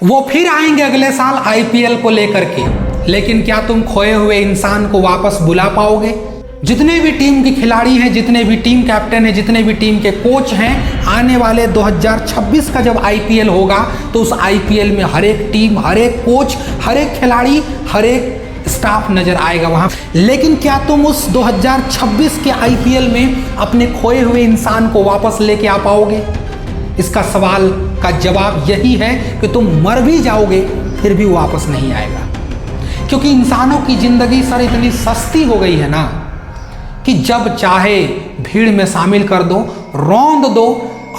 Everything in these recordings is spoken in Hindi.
वो फिर आएंगे अगले साल आईपीएल को लेकर के, लेकिन क्या तुम खोए हुए इंसान को वापस बुला पाओगे? जितने भी टीम के खिलाड़ी हैं, जितने भी टीम कैप्टन हैं, जितने भी टीम के कोच हैं, आने वाले 2026 का जब आईपीएल होगा तो उस आईपीएल में हर एक टीम, हर एक कोच, हर एक खिलाड़ी, हर एक स्टाफ नजर आएगा वहां। लेकिन क्या तुम उस 2026 के आईपीएल में अपने खोए हुए इंसान को वापस लेके आ पाओगे? इसका सवाल का जवाब यही है कि तुम मर भी जाओगे फिर भी वापस नहीं आएगा, क्योंकि इंसानों की जिंदगी सर इतनी सस्ती हो गई है ना कि जब चाहे भीड़ में शामिल कर दो, रौंद दो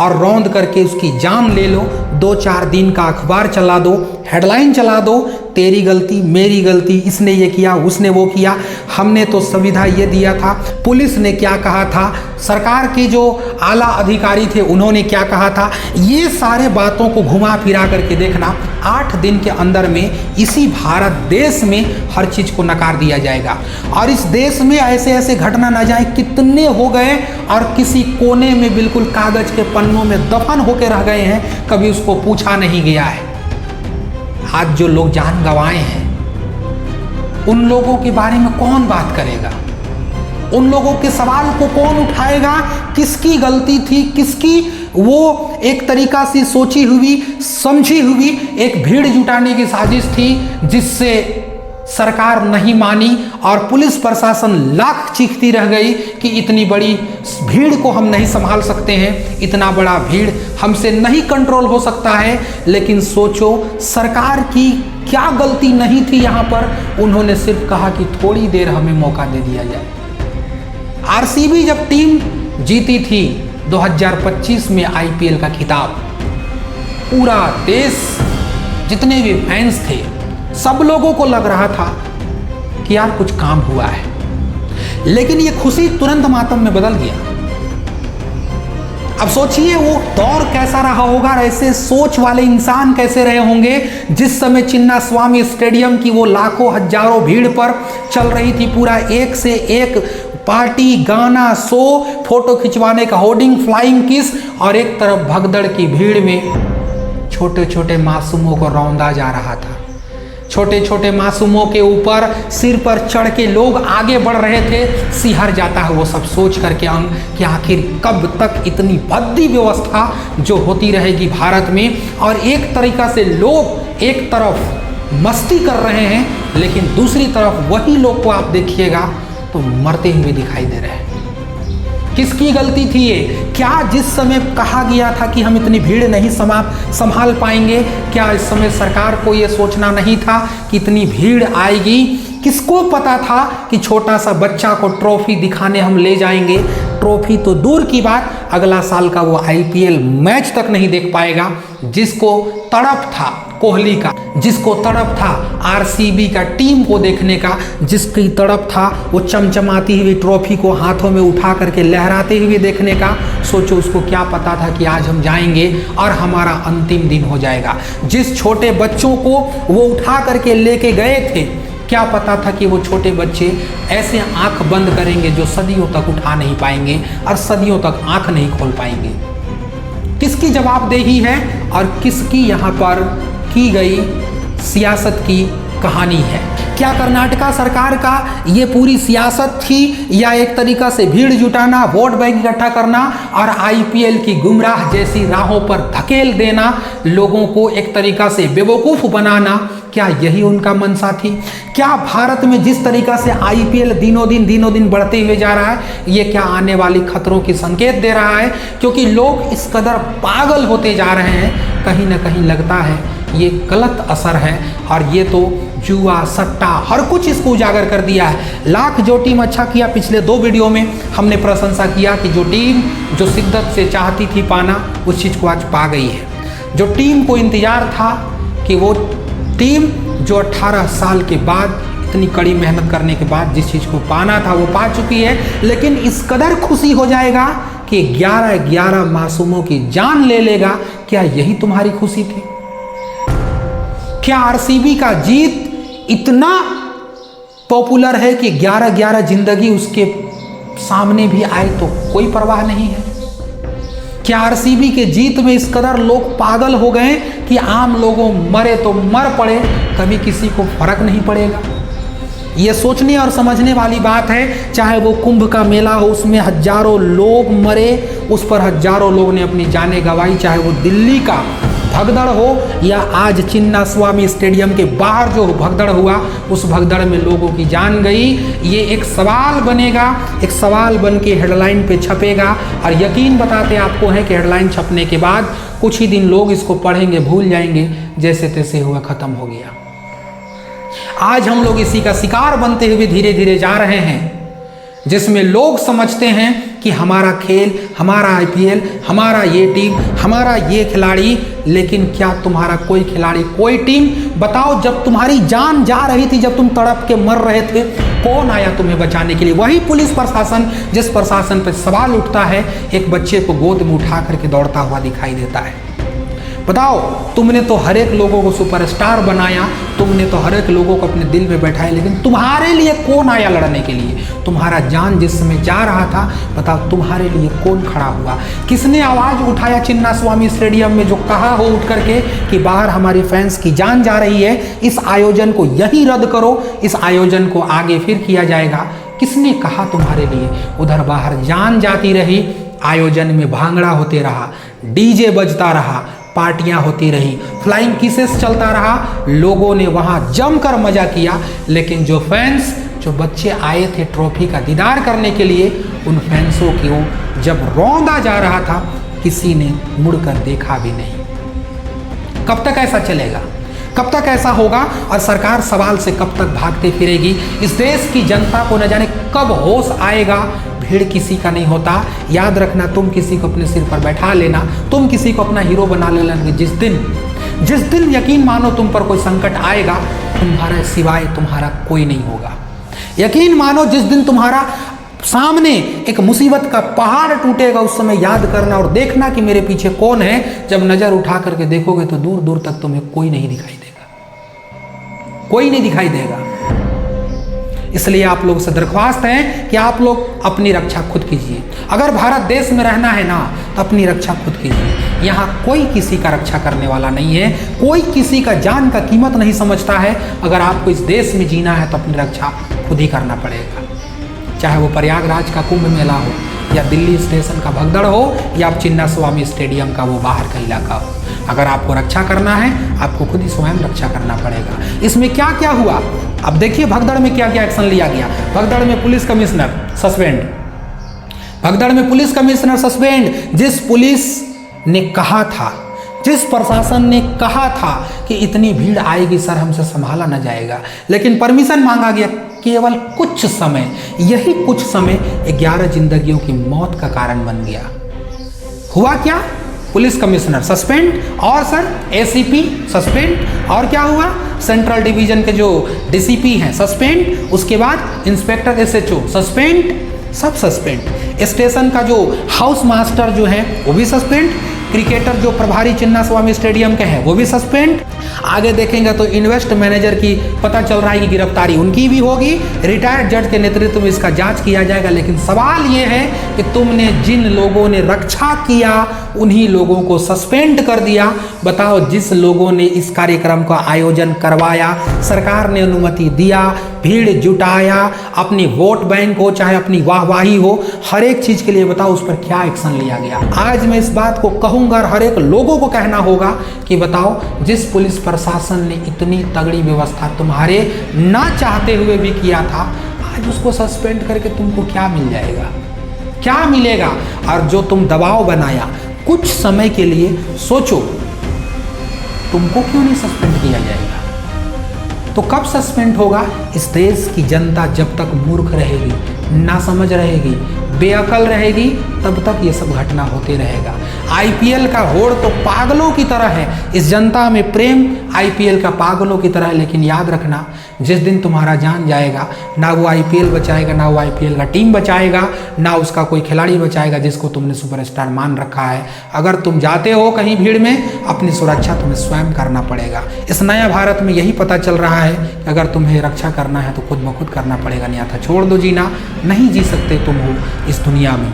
और रौंद करके उसकी जान ले लो। 2-4 दिन का अखबार चला दो, हेडलाइन चला दो, तेरी गलती, मेरी गलती, इसने ये किया, उसने वो किया, हमने तो सुविधा ये दिया था, पुलिस ने क्या कहा था, सरकार के जो आला अधिकारी थे उन्होंने क्या कहा था। ये सारे बातों को घुमा फिरा करके देखना, 8 दिन के अंदर में इसी भारत देश में हर चीज को नकार दिया जाएगा। और इस देश में ऐसे ऐसे घटना न जाए कितने हो गए और किसी कोने में बिल्कुल कागज के पन्नों में दफन होकर रह गए हैं, कभी उसको पूछा नहीं गया है। आज जो लोग जान गंवाए हैं उन लोगों के बारे में कौन बात करेगा? उन लोगों के सवाल को कौन उठाएगा? किसकी गलती थी, किसकी वो एक तरीका से सोची हुई समझी हुई एक भीड़ जुटाने की साजिश थी जिससे सरकार नहीं मानी और पुलिस प्रशासन लाख चीखती रह गई कि इतनी बड़ी भीड़ को हम नहीं संभाल सकते हैं, इतना बड़ा भीड़ हमसे नहीं कंट्रोल हो सकता है। लेकिन सोचो सरकार की क्या गलती नहीं थी यहाँ पर, उन्होंने सिर्फ कहा कि थोड़ी देर हमें मौका दे दिया जाए। आरसीबी जब टीम जीती थी 2025 में आईपीएल का खिताब, पूरा देश, जितने भी फैंस थे, सब लोगों को लग रहा था कि यार कुछ काम हुआ है। लेकिन ये खुशी तुरंत मातम में बदल गया। अब सोचिए वो दौर कैसा रहा होगा, ऐसे सोच वाले इंसान कैसे रहे होंगे जिस समय चिन्नास्वामी स्टेडियम की वो लाखों हजारों भीड़ पर चल रही थी पूरा एक से एक पार्टी, गाना, शो, फोटो खिंचवाने का होर्डिंग, फ्लाइंग किस, और एक तरफ भगदड़ की भीड़ में छोटे छोटे मासूमों को रौंदा जा रहा था। छोटे छोटे मासूमों के ऊपर सिर पर चढ़ के लोग आगे बढ़ रहे थे। सिहर जाता है वो सब सोच करके अंग कि आखिर कब तक इतनी भद्दी व्यवस्था जो होती रहेगी भारत में। और एक तरीका से लोग एक तरफ मस्ती कर रहे हैं लेकिन दूसरी तरफ वही लोग को आप देखिएगा तो मरते हुए दिखाई दे रहे हैं। किसकी गलती थी ये? क्या जिस समय कहा गया था कि हम इतनी भीड़ नहीं संभाल पाएंगे, क्या इस समय सरकार को ये सोचना नहीं था कि इतनी भीड़ आएगी? किसको पता था कि छोटा सा बच्चा को ट्रॉफी दिखाने हम ले जाएंगे? ट्रॉफी तो दूर की बात, अगला साल का वो आईपीएल मैच तक नहीं देख पाएगा। जिसको तड़प था कोहली का, जिसको तड़प था आरसीबी का टीम को देखने का, जिसकी तड़प था वो चमचमाती हुई ट्रॉफी को हाथों में उठा करके लहराते हुए देखने का, सोचो उसको क्या पता था कि आज हम जाएंगे और हमारा अंतिम दिन हो जाएगा। जिस छोटे बच्चों को वो उठा करके लेके गए थे, क्या पता था कि वो छोटे बच्चे ऐसे आंख बंद करेंगे जो सदियों तक उठा नहीं पाएंगे और सदियों तक आंख नहीं खोल पाएंगे। किसकी जवाबदेही है और किसकी यहाँ पर की गई सियासत की कहानी है? क्या कर्नाटका सरकार का ये पूरी सियासत थी या एक तरीका से भीड़ जुटाना, वोट बैंक इकट्ठा करना और आईपीएल की गुमराह जैसी राहों पर धकेल देना, लोगों को एक तरीका से बेवकूफ़ बनाना, क्या यही उनका मंशा थी? क्या भारत में जिस तरीका से आईपीएल दिनों दिन बढ़ते हुए जा रहा है, ये क्या आने वाली खतरों की संकेत दे रहा है? क्योंकि लोग इस कदर पागल होते जा रहे हैं, कहीं ना कहीं लगता है ये गलत असर है और ये तो जुआ, सट्टा, हर कुछ इसको उजागर कर दिया है। लाख जो टीम अच्छा किया, पिछले 2 वीडियो में हमने प्रशंसा किया कि जो टीम जो शिद्दत से चाहती थी पाना, उस चीज़ को आज पा गई है। जो टीम को इंतजार था कि वो टीम जो 18 साल के बाद इतनी कड़ी मेहनत करने के बाद जिस चीज़ को पाना था वो पा चुकी है, लेकिन इस कदर खुशी हो जाएगा कि 11 मासूमों की जान ले लेगा, क्या यही तुम्हारी खुशी थी? क्या आरसीबी का जीत इतना पॉपुलर है कि 11 जिंदगी उसके सामने भी आए तो कोई परवाह नहीं है? क्या आरसीबी के जीत में इस कदर लोग पागल हो गए कि आम लोगों मरे तो मर पड़े, कभी किसी को फर्क नहीं पड़ेगा? ये सोचने और समझने वाली बात है। चाहे वो कुंभ का मेला हो, उसमें हजारों लोग मरे, उस पर हजारों लोग ने अपनी जानें गंवाई, चाहे वो दिल्ली का भगदड़ हो या आज चिन्नास्वामी स्टेडियम के बाहर जो भगदड़ हुआ, उस भगदड़ में लोगों की जान गई। ये एक सवाल बनेगा, एक सवाल बन के हेडलाइन पे छपेगा और यकीन बताते आपको है कि हेडलाइन छपने के बाद कुछ ही दिन लोग इसको पढ़ेंगे, भूल जाएंगे, जैसे तैसे हुआ, खत्म हो गया। आज हम लोग इसी का शिकार बनते हुए धीरे धीरे जा रहे हैं, जिसमें लोग समझते हैं कि हमारा खेल, हमारा आईपीएल, हमारा ये टीम, हमारा ये खिलाड़ी। लेकिन क्या तुम्हारा कोई खिलाड़ी, कोई टीम, बताओ जब तुम्हारी जान जा रही थी, जब तुम तड़प के मर रहे थे, कौन आया तुम्हें बचाने के लिए? वही पुलिस प्रशासन, जिस प्रशासन पर सवाल उठता है, एक बच्चे को गोद में उठा करके दौड़ता हुआ दिखाई देता है। बताओ, तुमने तो हर एक लोगों को सुपरस्टार बनाया, तुमने तो हर एक लोगों को अपने दिल में बैठाया, लेकिन तुम्हारे लिए कौन आया लड़ने के लिए? तुम्हारा जान जिस समय जा रहा था, बताओ तुम्हारे लिए कौन खड़ा हुआ? किसने आवाज उठाया चिन्नास्वामी स्टेडियम में, जो कहा हो उठ करके कि बाहर हमारे फैंस की जान जा रही है, इस आयोजन को यहीं रद्द करो, इस आयोजन को आगे फिर किया जाएगा? किसने कहा तुम्हारे लिए? उधर बाहर जान जाती रही, आयोजन में भांगड़ा होते रहा, डीजे बजता रहा, पार्टियां होती रही, फ्लाइंग किसेस चलता रहा, लोगों ने वहां जमकर मजा किया। लेकिन जो फैंस, जो बच्चे आए थे ट्रॉफी का दीदार करने के लिए, उन फैंसों को जब रौंदा जा रहा था, किसी ने मुड़कर देखा भी नहीं। कब तक ऐसा चलेगा? कब तक ऐसा होगा? और सरकार सवाल से कब तक भागते फिरेगी? इस देश की जनता को न जाने कब होश आएगा। भीड़ किसी का नहीं होता, याद रखना। तुम किसी को अपने सिर पर बैठा लेना, तुम किसी को अपना हीरो बना लेना, जिस दिन यकीन मानो तुम पर कोई संकट आएगा, तुम्हारे सिवाय तुम्हारा कोई नहीं होगा। यकीन मानो जिस दिन तुम्हारा सामने एक मुसीबत का पहाड़ टूटेगा, उस समय याद करना और देखना कि मेरे पीछे कौन है। जब नजर उठा करके देखोगे तो दूर दूर तक तुम्हें कोई नहीं दिखाई देगा, कोई नहीं दिखाई देगा। इसलिए आप लोगों से दरख्वास्त है कि आप लोग अपनी रक्षा खुद कीजिए। अगर भारत देश में रहना है ना, तो अपनी रक्षा खुद कीजिए। यहाँ कोई किसी का रक्षा करने वाला नहीं है, कोई किसी का जान का कीमत नहीं समझता है। अगर आपको इस देश में जीना है तो अपनी रक्षा खुद ही करना पड़ेगा। चाहे वो प्रयागराज का कुंभ मेला हो, या दिल्ली स्टेशन का भगदड़ हो, या चिन्नास्वामी स्टेडियम का वो बाहर का इलाका हो, अगर आपको रक्षा करना है, आपको खुद ही स्वयं रक्षा करना पड़ेगा। इसमें क्या क्या हुआ अब देखिए। भगदड़ में क्या क्या एक्शन लिया गया। भगदड़ में पुलिस कमिश्नर सस्पेंड, भगदड़ में पुलिस कमिश्नर सस्पेंड। जिस पुलिस ने कहा था, जिस प्रशासन ने कहा था कि इतनी भीड़ आएगी सर, हमसे संभाला न जाएगा, लेकिन परमिशन मांगा गया केवल कुछ समय, यही कुछ समय 11 जिंदगियों की मौत का कारण बन गया। हुआ क्या? पुलिस कमिश्नर सस्पेंड, और सर एसीपी सस्पेंड, और क्या हुआ? सेंट्रल डिवीजन के जो डीसीपी हैं सस्पेंड, उसके बाद इंस्पेक्टर एसएचओ सस्पेंड, सब सस्पेंड। स्टेशन का जो हाउस मास्टर जो है वो भी सस्पेंड, क्रिकेटर जो प्रभारी चिन्नास्वामी स्टेडियम के हैं वो भी सस्पेंड। आगे देखेंगे तो इन्वेस्ट मैनेजर की पता चल रहा है कि गिरफ्तारी उनकी भी होगी। रिटायर्ड जज के नेतृत्व में इसका जांच किया जाएगा। लेकिन सवाल ये है कि तुमने जिन लोगों ने रक्षा किया, उन्हीं लोगों को सस्पेंड कर दिया। बताओ, जिस लोगों ने इस कार्यक्रम का आयोजन करवाया, सरकार ने अनुमति दिया, भीड़ जुटाया, अपनी वोट बैंक हो चाहे अपनी वाहवाही हो, हर एक चीज के लिए बताओ उस पर क्या एक्शन लिया गया। आज मैं इस बात को कहूंगा और हर एक लोगों को कहना होगा कि बताओ, जिस पुलिस प्रशासन ने इतनी तगड़ी व्यवस्था तुम्हारे ना चाहते हुए भी किया था, आज उसको सस्पेंड करके तुमको क्या मिल जाएगा? क्या मिलेगा? और जो तुम दबाव बनाया कुछ समय के लिए, सोचो तुमको क्यों नहीं सस्पेंड किया जाएगा? तो कब सस्पेंड होगा? इस देश की जनता जब तक मूर्ख रहेगी, नासमझ रहेगी, बेअकल रहेगी, तब तक ये सब घटना होते रहेगा। आईपीएल का होड़ तो पागलों की तरह है, इस जनता में प्रेम आईपीएल का पागलों की तरह है। लेकिन याद रखना, जिस दिन तुम्हारा जान जाएगा, ना वो आईपीएल बचाएगा, ना वो आईपीएल का टीम बचाएगा, ना उसका कोई खिलाड़ी बचाएगा जिसको तुमने सुपरस्टार मान रखा है। अगर तुम जाते हो कहीं भीड़ में, अपनी सुरक्षा तुम्हें स्वयं करना पड़ेगा। इस नया भारत में यही पता चल रहा है कि अगर तुम्हें रक्षा करना है तो खुद ब खुद करना पड़ेगा, नहीं आता छोड़ दो जीना, नहीं जी सकते तुम हो इस दुनिया में।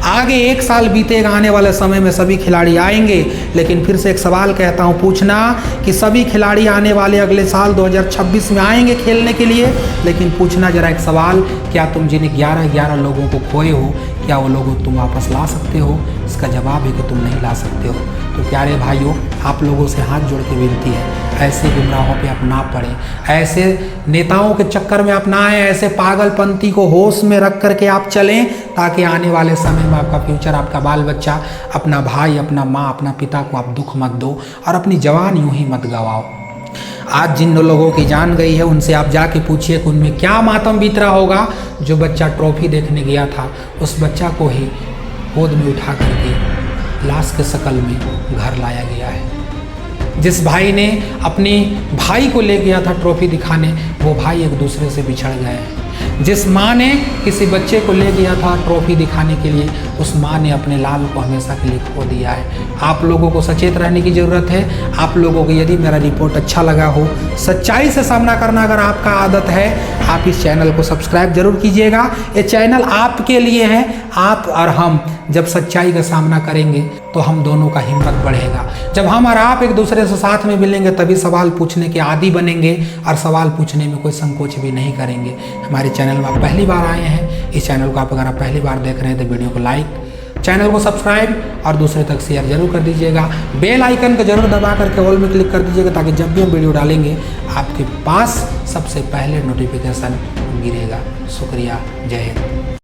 आगे 1 साल बीतेगा, आने वाले समय में सभी खिलाड़ी आएंगे, लेकिन फिर से एक सवाल कहता हूँ पूछना कि सभी खिलाड़ी आने वाले अगले साल 2026 में आएंगे खेलने के लिए, लेकिन पूछना जरा एक सवाल, क्या तुम जिन 11 लोगों को खोए हो, क्या वो लोगों को तुम वापस ला सकते हो? इसका जवाब है कि तुम नहीं ला सकते हो। तो प्यारे भाइयों, आप लोगों से हाथ जोड़ के विनती है, ऐसे गुमराहों पे आप ना पड़ें, ऐसे नेताओं के चक्कर में आप ना आए, ऐसे पागलपंथी को होश में रख करके आप चलें, ताकि आने वाले समय में आपका फ्यूचर, आपका बाल बच्चा, अपना भाई, अपना माँ, अपना पिता को आप दुख मत दो और अपनी जवान यूं ही मत गवाओ। आज जिन लोगों की जान गई है उनसे आप जाके पूछिए कि उनमें क्या मातम बीत रहा होगा। जो बच्चा ट्रॉफी देखने गया था, उस बच्चा को ही गोद में उठा करके लाश के शक्ल में घर लाया गया है। जिस भाई ने अपने भाई को ले गया था ट्रॉफी दिखाने, वो भाई एक दूसरे से बिछड़ गए हैं। जिस माँ ने किसी बच्चे को ले गया था ट्रॉफी दिखाने के लिए, उस माँ ने अपने लाल को हमेशा के लिए खो दिया है। आप लोगों को सचेत रहने की ज़रूरत है। आप लोगों को यदि मेरा रिपोर्ट अच्छा लगा हो, सच्चाई से सामना करना अगर आपका आदत है, आप इस चैनल को सब्सक्राइब जरूर कीजिएगा। ये चैनल आपके लिए है। आप और हम जब सच्चाई का सामना करेंगे तो हम दोनों का हिम्मत बढ़ेगा। जब हम और आप एक दूसरे से साथ में मिलेंगे तभी सवाल पूछने के आदी बनेंगे और सवाल पूछने में कोई संकोच भी नहीं करेंगे। हमारे चैनल में आप पहली बार आए हैं, इस चैनल को आप अगर आप पहली बार देख रहे हैं तो वीडियो को लाइक, चैनल को सब्सक्राइब और दूसरे तक शेयर जरूर कर दीजिएगा। बेल आइकन को जरूर दबा करके ऑल में क्लिक कर दीजिएगा, ताकि जब भी हम वीडियो डालेंगे आपके पास सबसे पहले नोटिफिकेशन गिरेगा। शुक्रिया, जय हिंद।